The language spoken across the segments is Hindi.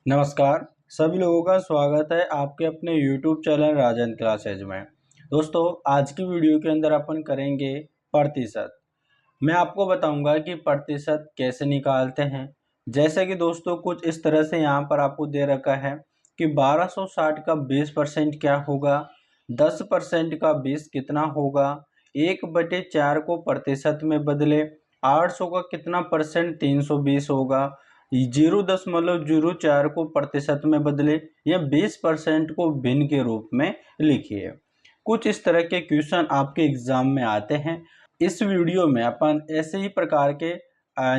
नमस्कार। सभी लोगों का स्वागत है आपके अपने YouTube चैनल राजन क्लासेज में। दोस्तों, आज की वीडियो के अंदर अपन करेंगे प्रतिशत। मैं आपको बताऊंगा कि प्रतिशत कैसे निकालते हैं। जैसे कि दोस्तों कुछ इस तरह से यहाँ पर आपको दे रखा है कि 1260 का 20% क्या होगा, 10% का 20 कितना होगा, 1/4 को प्रतिशत में बदले, 800 का कितना परसेंट 320 होगा, 0.04 को प्रतिशत में बदले या 20% को भिन्न के रूप में लिखिए। कुछ इस तरह के क्वेश्चन आपके एग्जाम में आते हैं। इस वीडियो में अपन ऐसे ही प्रकार के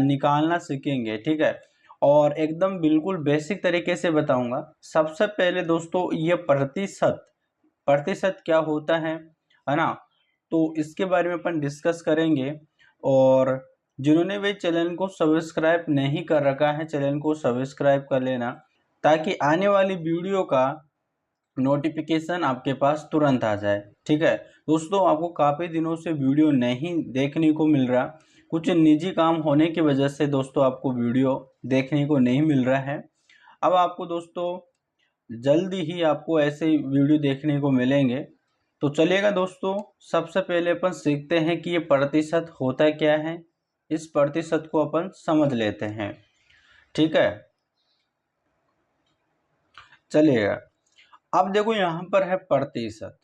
निकालना सीखेंगे, ठीक है। और एकदम बिल्कुल बेसिक तरीके से बताऊंगा। सबसे पहले दोस्तों ये प्रतिशत प्रतिशत क्या होता है ना, तो इसके बारे में अपन डिस्कस करेंगे। और जिन्होंने भी चैनल को सब्सक्राइब नहीं कर रखा है, चैनल को सब्सक्राइब कर लेना ताकि आने वाली वीडियो का नोटिफिकेशन आपके पास तुरंत आ जाए, ठीक है। दोस्तों आपको काफ़ी दिनों से वीडियो नहीं देखने को मिल रहा, कुछ निजी काम होने की वजह से दोस्तों आपको वीडियो देखने को नहीं मिल रहा है। अब आपको दोस्तों जल्दी ही आपको ऐसे वीडियो देखने को मिलेंगे। तो चलिएगा दोस्तों, सबसे पहले अपन सीखते हैं कि ये प्रतिशत होता क्या है। इस प्रतिशत को अपन समझ लेते हैं, ठीक है। चलिएगा, अब देखो यहाँ पर है प्रतिशत।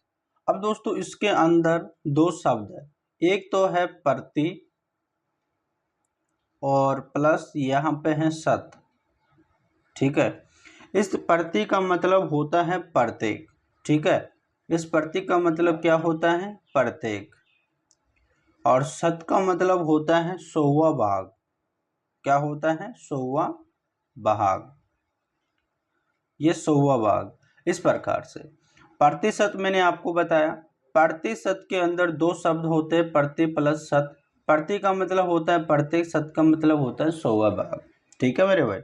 अब दोस्तों इसके अंदर दो शब्द है, एक तो है प्रति और प्लस यहाँ पे है शत, ठीक है। इस प्रति का मतलब होता है प्रत्येक, ठीक है। इस प्रति का मतलब क्या होता है, प्रत्येक। और शत का मतलब होता है 100वां भाग। क्या होता है, 100वां भाग, ये 100वां भाग। इस प्रकार से प्रतिशत मैंने आपको बताया। प्रतिशत के अंदर दो शब्द होते हैं, प्रति प्लस शत। प्रति का मतलब होता है प्रत्येक, शत का मतलब होता है 100वां भाग, ठीक है मेरे भाई।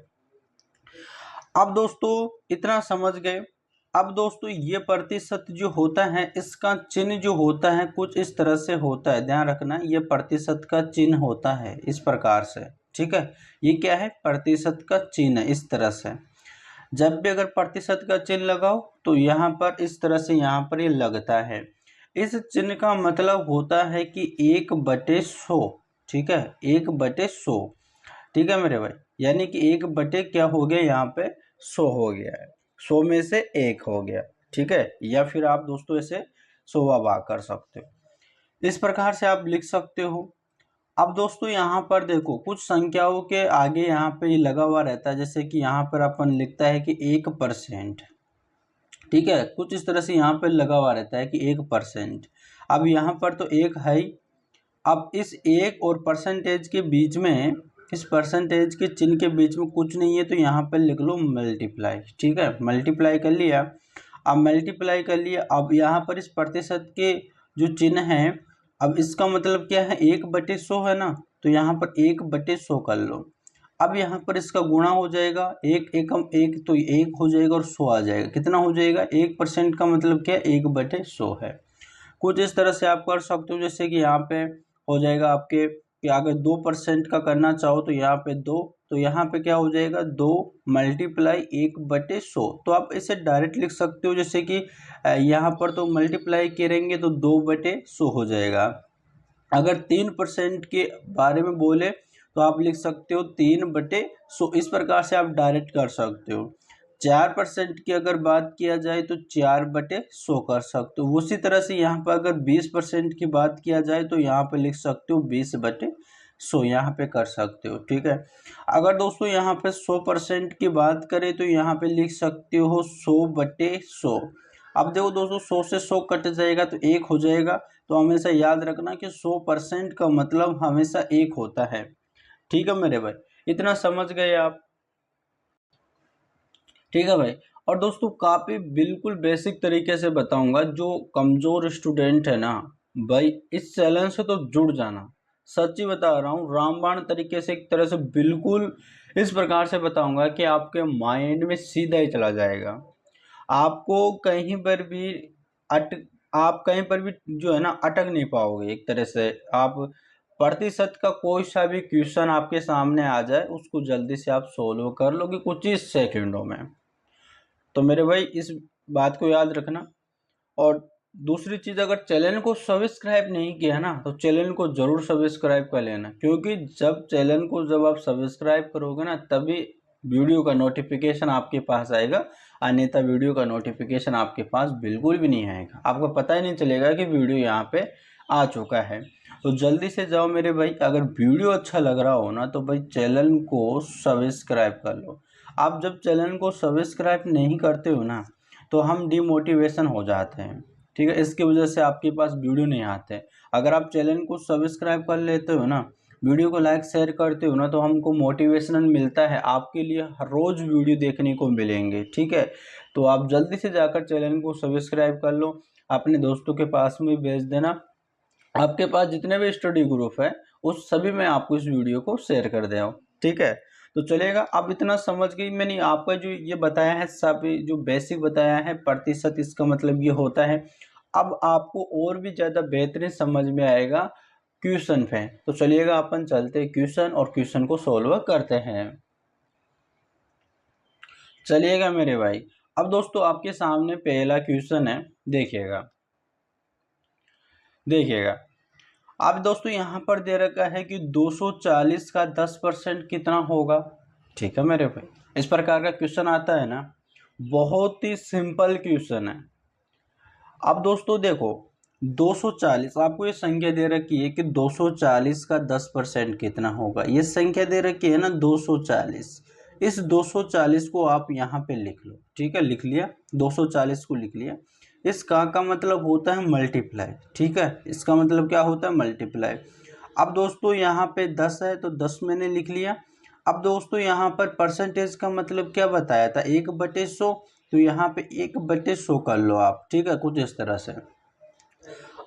अब दोस्तों इतना समझ गए। अब दोस्तों ये प्रतिशत जो होता है इसका चिन्ह जो होता है कुछ इस तरह से होता है, ध्यान रखना। ये प्रतिशत का चिन्ह होता है इस प्रकार से, ठीक है। ये क्या है, प्रतिशत का चिन्ह। इस तरह से जब भी अगर प्रतिशत का चिन्ह लगाओ तो यहाँ पर इस तरह से यहाँ पर ये लगता है। इस चिन्ह का मतलब होता है कि 1/100, ठीक है, 1/100, ठीक है मेरे भाई। यानी कि 1/, क्या हो गया यहाँ पे, 100 हो गया है, 100 में से 1 हो गया, ठीक है। या फिर आप दोस्तों इसे 100वां भाग कर सकते हो, इस प्रकार से आप लिख सकते हो। अब दोस्तों यहाँ पर देखो कुछ संख्याओं के आगे यहाँ पे लगा हुआ रहता है, जैसे कि यहाँ पर अपन लिखता है कि 1%, ठीक है। कुछ इस तरह से यहाँ पे लगा हुआ रहता है कि 1%। अब यहाँ पर तो एक है ही। अब इस एक और परसेंटेज के बीच में, इस परसेंटेज के चिन्ह के बीच में कुछ नहीं है, तो यहाँ पर लिख लो मल्टीप्लाई, ठीक है। मल्टीप्लाई कर लिया। अब मल्टीप्लाई कर लिया, अब यहाँ पर इस प्रतिशत के जो चिन्ह है, अब इसका मतलब क्या है, 1/100 है ना, तो यहाँ पर 1/100 कर लो। अब यहाँ पर इसका गुणा हो जाएगा, एक एकम एक तो एक हो जाएगा और 100 आ जाएगा। कितना हो जाएगा, 1% का मतलब क्या है, 1/100 है। कुछ इस तरह से आप कर सकते हो, जैसे कि यहाँ पे हो जाएगा आपके कि अगर 2% का करना चाहो तो यहाँ पे 2, तो यहाँ पे क्या हो जाएगा, 2 मल्टीप्लाई 1/100। तो आप इसे डायरेक्ट लिख सकते हो, जैसे कि यहाँ पर तो मल्टीप्लाई करेंगे तो 2/100 हो जाएगा। अगर 3% के बारे में बोले तो आप लिख सकते हो 3/100। इस प्रकार से आप डायरेक्ट कर सकते हो। 4% की अगर बात किया जाए तो 4/100 कर सकते हो। उसी तरह से यहाँ पर अगर 20% की बात किया जाए तो यहाँ पे लिख सकते हो 20/100, यहाँ पे कर सकते हो, ठीक है। अगर दोस्तों यहाँ पे 100% की बात करें तो यहाँ पे लिख सकते हो 100/100। अब देखो दोस्तों 100 से 100 कट जाएगा तो 1 हो जाएगा। तो हमेशा याद रखना कि 100% का मतलब हमेशा 1 होता है, ठीक है मेरे भाई। इतना समझ गए आप, ठीक है भाई। और दोस्तों काफ़ी बिल्कुल बेसिक तरीके से बताऊंगा, जो कमज़ोर स्टूडेंट है ना भाई, इस चैनल से तो जुड़ जाना। सच्ची बता रहा हूँ, रामबाण तरीके से एक तरह से बिल्कुल इस प्रकार से बताऊंगा कि आपके माइंड में सीधा ही चला जाएगा। आपको कहीं पर भी अट आप कहीं पर भी जो है ना अटक नहीं पाओगे। एक तरह से आप प्रतिशत का कोई सा भी क्वेश्चन आपके सामने आ जाए उसको जल्दी से आप सोल्व कर लोगे कुछ ही सेकंडों में। तो मेरे भाई इस बात को याद रखना। और दूसरी चीज़, अगर चैनल को सब्सक्राइब नहीं किया ना तो चैनल को ज़रूर सब्सक्राइब कर लेना, क्योंकि जब आप सब्सक्राइब करोगे ना तभी वीडियो का नोटिफिकेशन आपके पास आएगा, अन्यथा वीडियो का नोटिफिकेशन आपके पास बिल्कुल भी नहीं आएगा, आपको पता ही नहीं चलेगा कि वीडियो यहाँ पे आ चुका है। तो जल्दी से जाओ मेरे भाई, अगर वीडियो अच्छा लग रहा हो ना तो भाई चैनल को सब्सक्राइब कर लो। आप जब चैनल को सब्सक्राइब नहीं करते हो ना तो हम डिमोटिवेशन हो जाते हैं, ठीक है, इसकी वजह से आपके पास वीडियो नहीं आते। अगर आप चैनल को सब्सक्राइब कर लेते हो ना, वीडियो को लाइक शेयर करते हो ना, तो हमको मोटिवेशन मिलता है, आपके लिए हर रोज़ वीडियो देखने को मिलेंगे, ठीक है। तो आप जल्दी से जाकर चैनल को सब्सक्राइब कर लो, अपने दोस्तों के पास में भेज देना, आपके पास जितने भी स्टडी ग्रुप है उस सभी में आपको इस वीडियो को शेयर कर दे, ठीक है। तो चलेगा, अब इतना समझ गई मैंने आपका जो ये बताया है, सब जो बेसिक बताया है प्रतिशत, इसका मतलब ये होता है। अब आपको और भी ज़्यादा बेहतरीन समझ में आएगा क्वेश्चन पे। तो चलिएगा अपन चलते क्वेश्चन और क्वेश्चन को सोल्व करते हैं। चलिएगा मेरे भाई, अब दोस्तों आपके सामने पहला क्वेश्चन है, देखिएगा। अब दोस्तों यहाँ पर दे रखा है कि 240 का 10% कितना होगा, ठीक है मेरे भाई। इस प्रकार का क्वेश्चन आता है ना, बहुत ही सिंपल क्वेश्चन है। अब दोस्तों देखो 240, आपको ये संख्या दे रखी है कि 240 का 10% कितना होगा, ये संख्या दे रखी है ना 240। इस 240 को आप यहाँ पे लिख लो, ठीक है, लिख लिया, 240 को लिख लिया। इस का मतलब होता है मल्टीप्लाई, ठीक है, इसका मतलब क्या होता है मल्टीप्लाई। अब दोस्तों यहाँ पे 10 है तो 10 मैंने लिख लिया। अब दोस्तों यहाँ पर परसेंटेज का मतलब क्या बताया था, 1/100, तो यहाँ पे 1/100 कर लो आप, ठीक है, कुछ इस तरह से।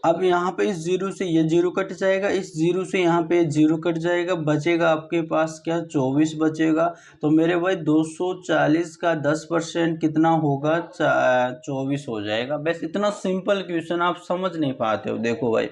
अब यहाँ पे इस जीरो से ये जीरो कट जाएगा, इस जीरो से यहाँ पे जीरो कट जाएगा, बचेगा आपके पास क्या, 24 बचेगा। तो मेरे भाई 240 का 10% कितना होगा, 24 हो जाएगा। बस इतना सिंपल क्वेश्चन आप समझ नहीं पाते हो, देखो भाई,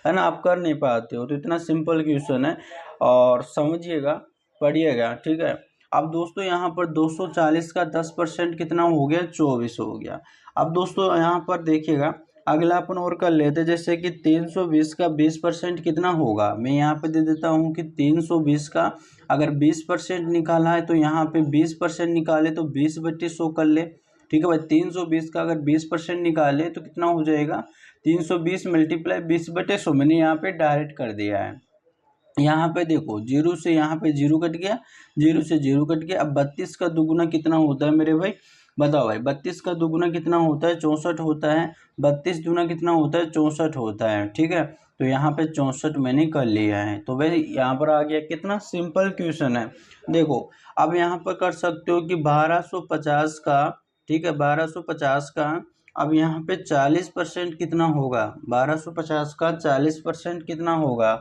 है ना, आप कर नहीं पाते हो, तो इतना सिंपल क्वेश्चन है और समझिएगा, पढ़िएगा, ठीक है। अब दोस्तों यहाँ पर 240 का 10% कितना हो गया, 24 हो गया। अब दोस्तों यहाँ पर देखिएगा, अगला अपन और कर लेते, जैसे कि 320 का 20% कितना होगा। मैं यहाँ पे दे देता हूँ कि 320 का अगर 20% निकाला है तो यहाँ पे 20% निकाले तो 20/100 कर ले, ठीक है भाई। 320 का अगर 20% निकाले तो कितना हो जाएगा, 320 मल्टीप्लाई 20/100, मैंने यहाँ पे डायरेक्ट कर दिया है। यहाँ पे देखो जीरो से यहाँ पे जीरो कट गया, जीरो से जीरो कट गया। अब 32 का दुगुना कितना होता है मेरे भाई, बताओ भाई, 32 का दुगुना कितना होता है, 64 होता है। 32 दूना कितना होता है, 64 होता है, ठीक है। तो यहाँ पे 64 मैंने कर लिया है। तो भाई यहाँ पर आ गया, कितना सिंपल क्वेश्चन है। देखो अब यहाँ पर कर सकते हो कि 1250 का, ठीक है, 1250 का अब यहाँ पे 40% कितना होगा, 1250 का 40% कितना होगा,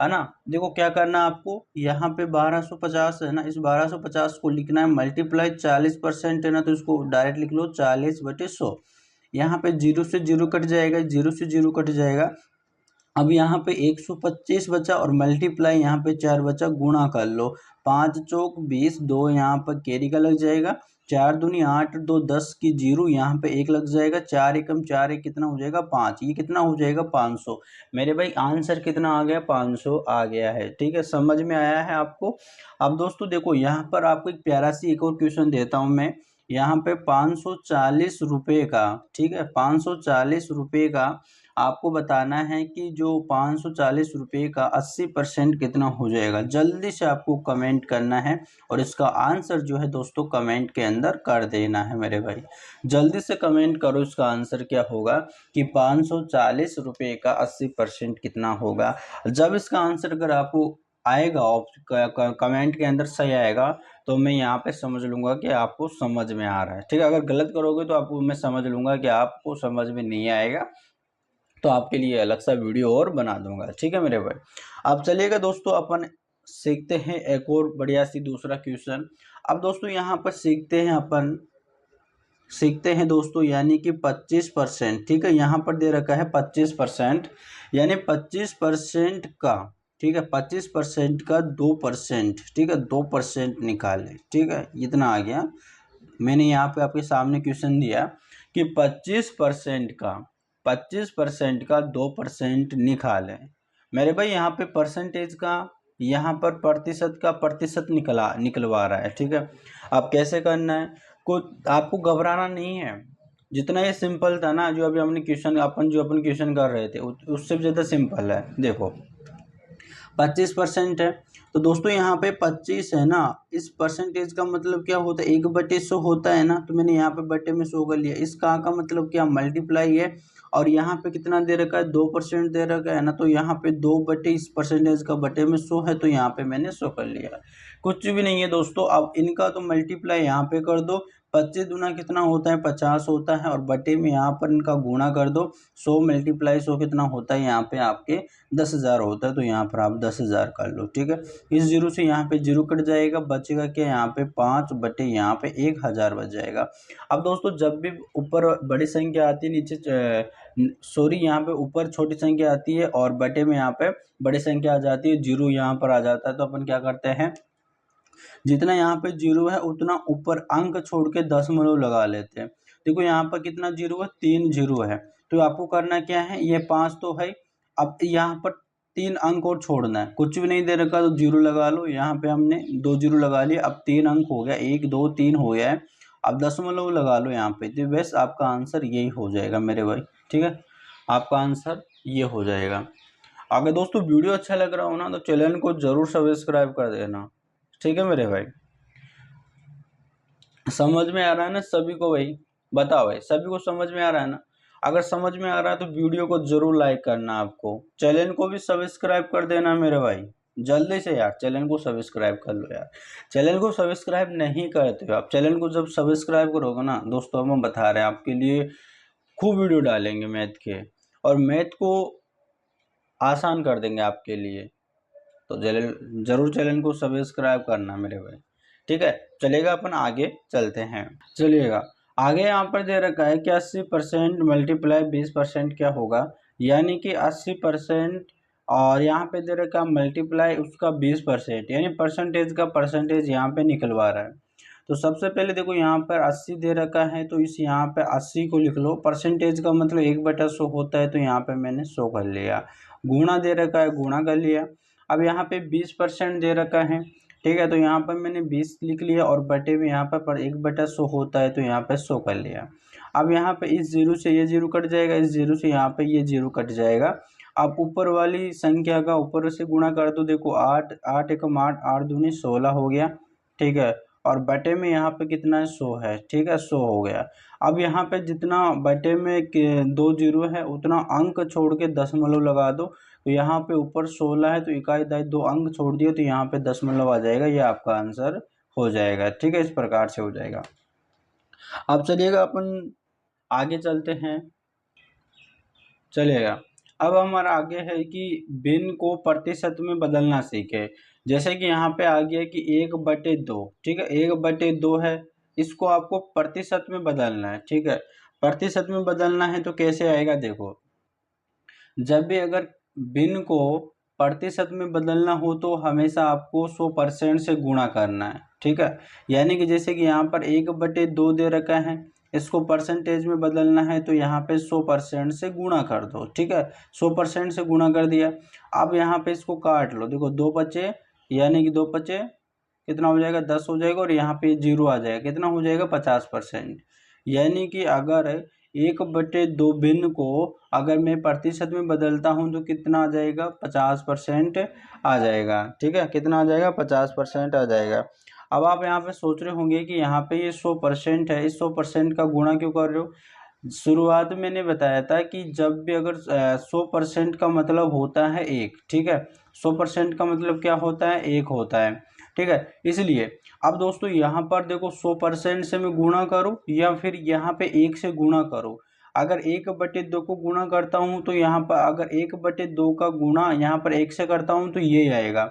है ना। देखो क्या करना है आपको, यहाँ पे 1250 है ना, इस 1250 को लिखना है मल्टीप्लाई 40% है ना, तो इसको डायरेक्ट लिख लो 40/100। यहाँ पे जीरो से जीरो कट जाएगा, जीरो से जीरो कट जाएगा। अब यहाँ पे 125 बचा और मल्टीप्लाई यहाँ पे 4 बचा, गुणा कर लो, 5 चौक 20, 2 यहाँ पर कैरी का लग जाएगा, 4 दूनी 8, 2 10 की जीरो, यहाँ पे 1 लग जाएगा, 4 एकम 4 एक कितना हो जाएगा 5, ये कितना हो जाएगा 500। मेरे भाई आंसर कितना आ गया, 500 आ गया है, ठीक है, समझ में आया है आपको। अब दोस्तों देखो यहाँ पर आपको एक प्यारा सी एक और क्वेश्चन देता हूँ मैं, यहाँ पे 540 रुपये का, ठीक है, 540 रुपये का आपको बताना है कि जो 540 रुपये का 80% कितना हो जाएगा। जल्दी से आपको कमेंट करना है और इसका आंसर जो है दोस्तों कमेंट के अंदर कर देना है मेरे भाई। जल्दी से कमेंट करो, इसका आंसर क्या होगा कि 540 रुपये का 80% कितना होगा। जब इसका आंसर अगर आपको आएगा कमेंट के अंदर सही आएगा तो मैं यहाँ पे समझ लूँगा कि आपको समझ में आ रहा है, ठीक है। अगर गलत करोगे तो आपको मैं समझ लूँगा कि आपको समझ में नहीं आएगा, तो आपके लिए अलग सा वीडियो और बना दूंगा, ठीक है मेरे भाई। अब चलिएगा दोस्तों अपन सीखते हैं एक और बढ़िया सी दूसरा क्वेश्चन। अब दोस्तों यहाँ पर सीखते हैं दोस्तों, यानी कि 25%, ठीक है, यहाँ पर दे रखा है 25%, यानी 25% का ठीक है, 25% का 2%, ठीक है, 2% निकालें, ठीक है, इतना आ गया। मैंने यहाँ पे आपके सामने क्वेश्चन दिया कि 25% का 2% निकालें। मेरे भाई यहाँ पे परसेंटेज का, यहाँ पर प्रतिशत का प्रतिशत निकलवा रहा है, ठीक है। अब कैसे करना है, आपको घबराना नहीं है। जितना ये सिंपल था ना, जो अभी हमने अपन क्वेश्चन कर रहे थे, उससे भी ज़्यादा सिंपल है। देखो 25% है, तो दोस्तों यहाँ पे 25 है ना, इस परसेंटेज का मतलब क्या होता है, 1/100 होता है ना, तो मैंने यहाँ पे बटे में 100 कर लिया। इसका का मतलब क्या, मल्टीप्लाई है, और यहाँ पे कितना दे रखा है, 2% दे रखा है ना, तो यहाँ पे 2 बटे इस परसेंटेज का बटे में 100 है, तो यहाँ पे मैंने 100 कर लिया। कुछ भी नहीं है दोस्तों। अब इनका तो मल्टीप्लाई यहाँ पे कर दो, 25 दूना कितना होता है, 50 होता है, और बटे में यहाँ पर इनका गुणा कर दो, 100 मल्टीप्लाई 100 कितना होता है, यहाँ पे आपके 10,000 होता है, तो यहाँ पर आप 10,000 कर लो, ठीक है। इस जीरो से यहाँ पे जीरो कट जाएगा, बचेगा क्या, यहाँ पे 5 बटे यहाँ पे 1,000 बच जाएगा। अब दोस्तों जब भी ऊपर बड़ी संख्या आती है, नीचे सॉरी यहाँ पे ऊपर छोटी संख्या आती है और बटे में यहाँ पे बड़ी संख्या आ जाती है, जीरो यहाँ पर आ जाता है, तो अपन क्या करते हैं, जितना यहाँ पे जीरो है उतना ऊपर अंक छोड़ के दशमलव लगा लेते हैं। देखो यहाँ पर कितना जीरो है, 3 जीरो है, तो आपको करना क्या है, ये 5 तो है, अब यहाँ पर 3 अंक और छोड़ना है, कुछ भी नहीं दे रखा तो जीरो लगा लो। यहाँ पे हमने 2 जीरो लगा लिया, अब 3 अंक हो गया, 1 2 3 हो गया है, अब दशमलव लगा लो यहाँ पे, तो बस आपका आंसर यही हो जाएगा मेरे भाई, ठीक है, आपका आंसर ये हो जाएगा। अगर दोस्तों वीडियो अच्छा लग रहा हो ना, तो चैनल को जरूर सब्सक्राइब कर देना, ठीक है मेरे भाई। समझ में आ रहा है ना सभी को भाई, बताओ भाई, सभी को समझ में आ रहा है ना। अगर समझ में आ रहा है तो वीडियो को जरूर लाइक करना, आपको चैनल को भी सब्सक्राइब कर देना मेरे भाई, जल्दी से यार चैनल को सब्सक्राइब कर लो यार। चैनल को सब्सक्राइब नहीं करते हो आप, चैनल को जब सब्सक्राइब करोगे ना दोस्तों, हम बता रहे हैं आपके लिए खूब वीडियो डालेंगे मैथ के, और मैथ को आसान कर देंगे आपके लिए, तो जरूर चैनल को सब्सक्राइब करना मेरे भाई, ठीक है। चलेगा, अपन आगे चलते हैं, चलिएगा। आगे यहाँ पर दे रखा है कि 80% मल्टीप्लाई 20% क्या होगा, यानी कि 80% और यहाँ पे दे रखा है मल्टीप्लाई उसका 20%, यानी परसेंटेज का परसेंटेज यहाँ पे निकलवा रहा है। तो सबसे पहले देखो यहाँ पर 80 दे रखा है, तो इस यहाँ पे 80 को लिख लो, परसेंटेज का मतलब 1/100 होता है, तो यहाँ पे मैंने 100 कर लिया। गुणा दे रखा है, गुणा कर लिया। अब यहाँ पे 20% दे रखा है, ठीक है, तो यहाँ पर मैंने 20 लिख लिया, और बटे में यहाँ पर 1/100 होता है, तो यहाँ पे 100 कर लिया। अब यहाँ पे इस जीरो से ये जीरो कट जाएगा, इस जीरो से यहाँ पे ये जीरो कट जाएगा। अब ऊपर वाली संख्या का ऊपर से गुणा कर दो, देखो 8 8 एकम 8 8 दूनी 16 हो गया, ठीक है, और बटे में यहाँ पे कितना है, 100 है, ठीक है, 100 हो गया। अब यहाँ पे जितना बटे में 2 जीरो है, उतना अंक छोड़ के दशमलव लगा दो, तो यहाँ पे ऊपर 16 है, तो इकाई दाई 2 अंक छोड़ दिए, तो यहाँ पे दशमलव आ जाएगा, ये आपका आंसर हो जाएगा, ठीक है, इस प्रकार से हो जाएगा। अब चलिएगा अपन आगे चलते हैं, चलिएगा। अब हमारा आगे है कि भिन्न को प्रतिशत में बदलना सीखे। जैसे कि यहाँ पे आ गया कि 1/2, ठीक है, 1/2 है, इसको आपको प्रतिशत में बदलना है, ठीक है। प्रतिशत में बदलना है तो कैसे आएगा, देखो जब भी अगर भिन्न को प्रतिशत में बदलना हो तो हमेशा आपको 100% से गुणा करना है, ठीक है। यानी कि जैसे कि यहाँ पर 1/2 दे रखा है, इसको परसेंटेज में बदलना है, तो यहाँ पे 100% से गुणा कर दो, ठीक है, 100% से गुणा कर दिया। अब यहाँ पे इसको काट लो, देखो 2 बचे, यानी कि 2 बचे कितना हो जाएगा, 10 हो जाएगा, और यहाँ पे जीरो आ जाएगा, कितना हो जाएगा, 50%। यानी कि अगर 1/2 भिन्न को अगर मैं प्रतिशत में बदलता हूँ तो कितना आ जाएगा, 50% आ जाएगा, ठीक है, कितना आ जाएगा, 50% आ जाएगा। अब आप यहाँ पे सोच रहे होंगे कि यहाँ पे ये 100% है, इस 100% का गुणा क्यों कर रहे हो। शुरुआत में मैंने बताया था कि जब भी अगर 100% का मतलब होता है एक, ठीक है, 100% का मतलब क्या होता है, एक होता है, ठीक है, इसलिए अब दोस्तों यहाँ पर देखो 100% से मैं गुणा करूँ या फिर यहाँ पे 1 से गुणा करूँ। अगर 1/2 को गुणा करता हूँ तो यहाँ पर, अगर 1/2 का गुणा यहाँ पर 1 से करता हूँ तो ये आएगा,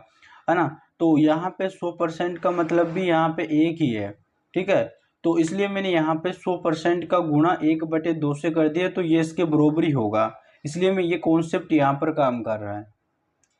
है ना। तो यहाँ पे 100% का मतलब भी यहाँ पे एक ही है, ठीक है, तो इसलिए मैंने यहाँ पे 100% का गुणा 1/2 से कर दिया, तो ये इसके बरोबरी होगा, इसलिए मैं ये कॉन्सेप्ट यहाँ पर काम कर रहा है।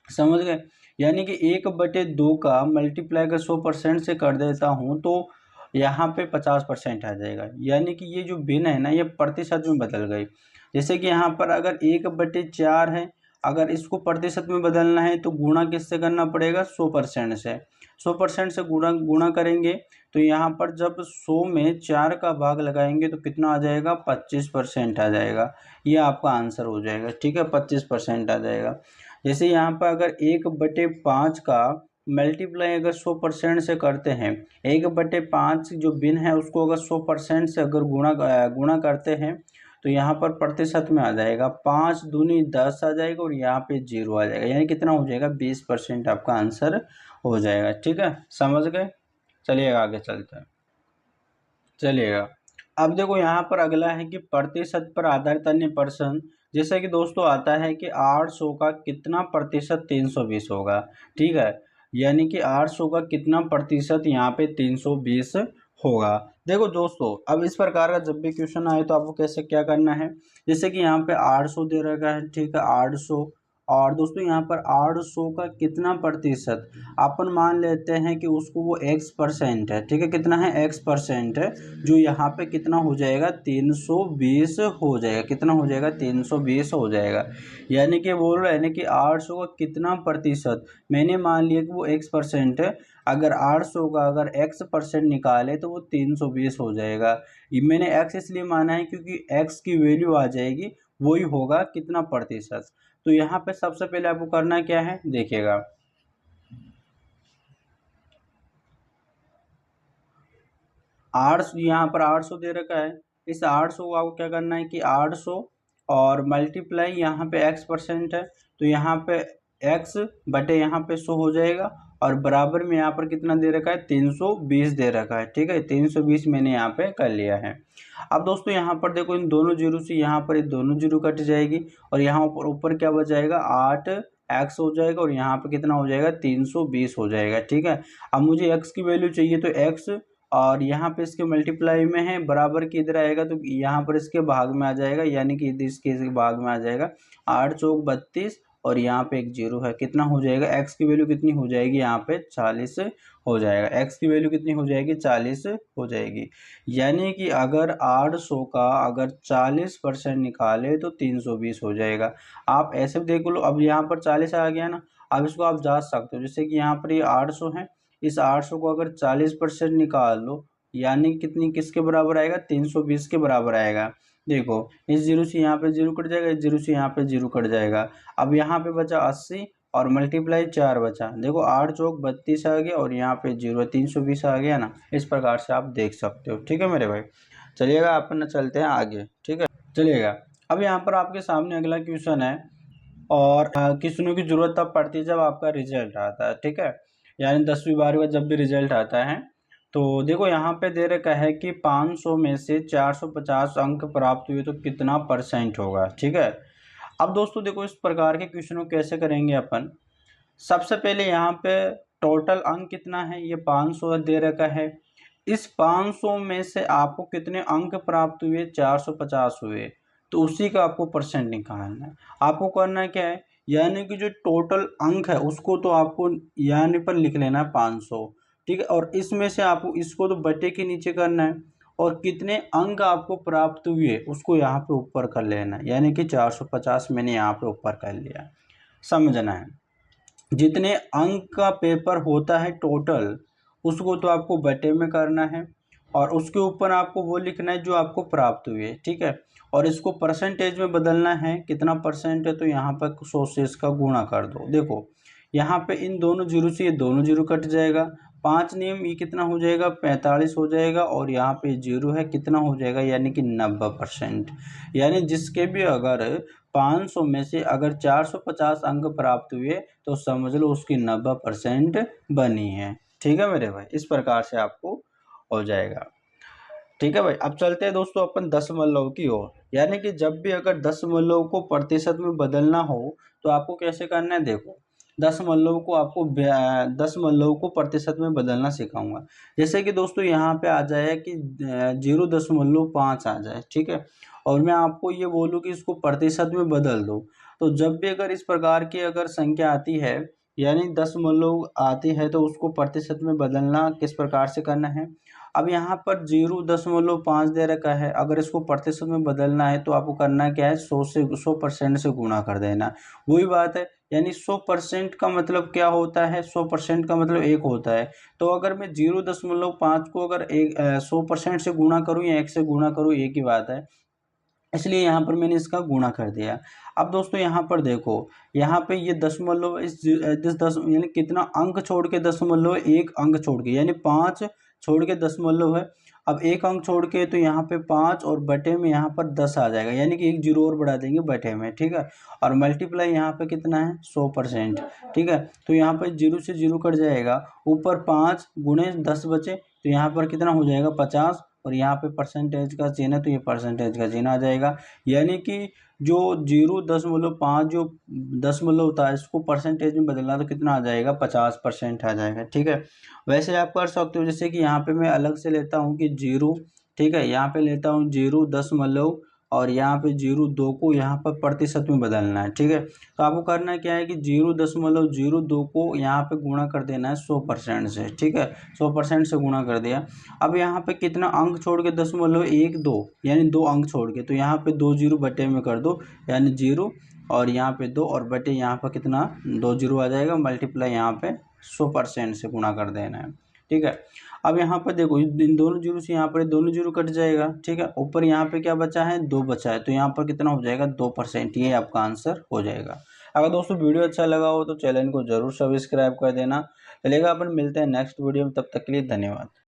समझ गए। यानी कि 1/2 का मल्टीप्लाई अगर 100% से कर देता हूँ तो यहाँ पे 50% आ जाएगा। यानी कि ये जो भिन्न है ना ये प्रतिशत में बदल गई। जैसे कि यहाँ पर अगर 1/4 है, अगर इसको प्रतिशत में बदलना है तो गुणा किससे करना पड़ेगा, 100% से। 100% से गुणा गुणा करेंगे तो यहाँ पर जब 100 में 4 का भाग लगाएंगे तो कितना आ जाएगा, 25% आ जाएगा। ये आपका आंसर हो जाएगा। ठीक है, 25% आ जाएगा। जैसे यहाँ पर अगर 1/5 का मल्टीप्लाई अगर 100% से करते हैं, 1/5 जो भिन्न है उसको अगर 100% से अगर गुणा करते हैं तो यहाँ पर प्रतिशत में आ जाएगा, 5 दूनी 10 आ जाएगा और यहाँ पे 0 आ जाएगा। यानी कितना हो जाएगा, 20% आपका आंसर हो जाएगा। ठीक है, समझ गए। चलिएगा आगे चलते हैं। चलिएगा अब देखो यहाँ पर अगला है कि प्रतिशत पर आधारित अन्य प्रश्न। जैसे कि दोस्तों आता है कि 800 का कितना प्रतिशत 320 होगा। ठीक है, यानी कि 800 का कितना प्रतिशत यहाँ पे 320 होगा। देखो दोस्तों, अब इस प्रकार का जब भी क्वेश्चन आए तो आपको कैसे क्या करना है, जैसे कि यहाँ पे 800 दे रखा है। ठीक है, 800, और दोस्तों यहाँ पर 800 का कितना प्रतिशत, अपन मान लेते हैं कि उसको वो x% है। ठीक है, कितना है, x% है, जो यहाँ पे कितना हो जाएगा, 320 हो जाएगा। कितना हो जाएगा, 320 हो जाएगा। यानी कि बोल रहे हैं ना कि 800 का कितना प्रतिशत, मैंने मान लिया कि वो x% है, अगर 800 का अगर x% निकाले तो वो 320 हो जाएगा। ये मैंने x इसलिए माना है क्योंकि x की वैल्यू आ जाएगी, वही होगा कितना प्रतिशत। तो यहाँ पे सबसे पहले आपको करना क्या है, देखिएगा। यहाँ पर 800 दे रखा है। इस 800 को आपको क्या करना है कि 800 और मल्टीप्लाई यहाँ पे x% है तो यहाँ पे x बटे यहाँ पे 100 हो जाएगा, और बराबर में यहाँ पर कितना दे रखा है, 320 दे रखा है। ठीक है, 320 मैंने यहाँ पे कर लिया है। अब दोस्तों यहाँ पर देखो, इन दोनों जीरो से यहाँ पर ये दोनों जीरो कट जाएगी और यहाँ ऊपर क्या बच जाएगा, 8x हो जाएगा, और यहाँ पे कितना हो जाएगा, 320 हो जाएगा। ठीक है, अब मुझे x की वैल्यू चाहिए तो x, और यहाँ पे इसके मल्टीप्लाई में है, बराबर की इधर आएगा तो यहाँ पर इसके भाग में आ जाएगा, यानी कि इसके भाग में आ जाएगा। 8 चौक 32 और यहाँ पे एक जीरो है, कितना हो जाएगा, x की वैल्यू कितनी हो जाएगी, यहाँ पे 40 हो जाएगा। x की वैल्यू कितनी हो जाएगी, 40 हो जाएगी। यानी कि अगर 800 का अगर 40% निकाले तो 320 हो जाएगा। आप ऐसे देख लो, अब यहाँ पर 40 आ गया ना, अब इसको आप जांच सकते हो। जैसे कि यहाँ पर ये 800 है, इस 800 को अगर 40% निकाल लो, यानी कितनी किसके बराबर आएगा, 320 के बराबर आएगा। देखो, इस जीरो से यहाँ पे जीरो कट जाएगा, इस जीरो से यहाँ पे जीरो कट जाएगा। अब यहाँ पे बचा 80 और मल्टीप्लाई 4 बचा। देखो 8 चौक 32 आ गया और यहाँ पे जीरो 320 आ गया ना। इस प्रकार से आप देख सकते हो। ठीक है मेरे भाई, चलिएगा अपन चलते हैं आगे। ठीक है, चलिएगा। अब यहाँ पर आपके सामने अगला क्वेश्चन है, और क्वेश्चनों की जरूरत तब पड़ती है जब आपका रिजल्ट आता है। ठीक है, यानी 10वीं 12वीं का जब भी रिजल्ट आता है तो देखो यहाँ पे दे रखा है कि 500 में से 450 अंक प्राप्त हुए तो कितना % होगा। ठीक है, अब दोस्तों देखो, इस प्रकार के क्वेश्चनों कैसे करेंगे अपन। सबसे पहले यहाँ पे टोटल अंक कितना है, ये 500 दे रखा है। इस 500 में से आपको कितने अंक प्राप्त हुए, 450 हुए, तो उसी का आपको % निकालना है। आपको करना क्या है, यानी कि जो टोटल अंक है उसको तो आपको यानी पर लिख लेना है 500। ठीक है, और इसमें से आपको इसको तो बटे के नीचे करना है, और कितने अंक आपको प्राप्त हुए उसको यहाँ पे ऊपर कर लेना है, यानी कि 450 मैंने यहाँ पे ऊपर कर लिया। समझना है, जितने अंक का पेपर होता है टोटल, उसको तो आपको बटे में करना है, और उसके ऊपर आपको वो लिखना है जो आपको प्राप्त हुए। ठीक है, और इसको परसेंटेज में बदलना है, कितना % है, तो यहाँ पर 100 से इसका गुणा कर दो। देखो यहाँ पे इन दोनों जीरो से ये दोनों जीरो कट जाएगा, 5 नियम ये कितना हो जाएगा, 45 हो जाएगा, और यहाँ पे जीरो है, कितना हो जाएगा, यानी कि 90%। यानी जिसके भी अगर 500 में से अगर 450 अंक प्राप्त हुए तो समझ लो उसकी 90% बनी है। ठीक है मेरे भाई, इस प्रकार से आपको हो जाएगा। ठीक है भाई, अब चलते हैं दोस्तों अपन दशमलव की ओर। यानी कि जब भी अगर दशमलव को प्रतिशत में बदलना हो तो आपको कैसे करना है। देखो, दशमलव को प्रतिशत में बदलना सिखाऊंगा। जैसे कि दोस्तों यहाँ पे आ जाए कि 0.5 आ जाए। ठीक है, और मैं आपको ये बोलूँ कि इसको प्रतिशत में बदल दो, तो जब भी अगर इस प्रकार की अगर संख्या आती है, यानी दशमलव आती है, तो उसको प्रतिशत में बदलना किस प्रकार से करना है। अब यहाँ पर 0.5 दे रखा है, अगर इसको प्रतिशत में बदलना है तो आपको करना क्या है, 100% से गुणा कर देना। वही बात है, यानी 100% का मतलब क्या होता है, 100% का मतलब 1 होता है। तो अगर मैं 0.5 को अगर 100% से गुणा करूँ या 1 से गुणा करूँ, एक ही बात है, इसलिए यहाँ पर मैंने इसका गुणा कर दिया। अब दोस्तों यहाँ पर देखो, यहाँ पे ये दशमलव इस यानी कितना अंक छोड़ के दशमलव, एक अंक छोड़ के, यानी 5 छोड़ के दशमलव है। अब एक अंक छोड़ के, तो यहाँ पे 5 और बटे में यहाँ पर 10 आ जाएगा, यानी कि एक जीरो और बढ़ा देंगे बटे में, ठीक है। और मल्टीप्लाई यहाँ पे कितना है, 100%, ठीक है। तो यहाँ पर जीरो से जीरो कट जाएगा, ऊपर 5 गुणे 10 बचे, तो यहाँ पर कितना हो जाएगा, 50, और यहाँ पे परसेंटेज का चिन्ह है, तो ये परसेंटेज का चिन्ह आ जाएगा। यानी कि जो 0.5 जो दशमलव था, इसको परसेंटेज में बदलना, तो कितना आ जाएगा, 50% आ जाएगा, ठीक है। वैसे आप कर सकते हो, जैसे कि यहाँ पे मैं अलग से लेता हूँ कि 0, ठीक है, यहाँ पे लेता हूँ 0.2 और यहाँ पे 0.2 को यहाँ पर प्रतिशत में बदलना है, ठीक है। तो आपको करना क्या है कि 0.02 को यहाँ पे गुणा कर देना है 100% से, ठीक है, 100% से गुणा कर दिया। अब यहाँ पे कितना अंक छोड़ के दशमलव, 1 2, यानी 2 अंक छोड़ के, तो यहाँ पे 2 जीरो बटे में कर दो, यानी 0 और यहाँ पे 2 और बटे यहाँ पर कितना, 2 जीरो आ जाएगा, मल्टीप्लाई यहाँ पे 100% से गुणा कर देना है, ठीक है। अब यहाँ पर देखो, इन दोनों जीरो से यहाँ पर दोनों जीरो कट जाएगा, ठीक है। ऊपर यहाँ पे क्या बचा है, 2 बचा है, तो यहाँ पर कितना हो जाएगा, 2%, ये आपका आंसर हो जाएगा। अगर दोस्तों वीडियो अच्छा लगा हो तो चैनल को जरूर सब्सक्राइब कर देना। चलेगा, अपन मिलते हैं नेक्स्ट वीडियो में, तब तक के लिए धन्यवाद।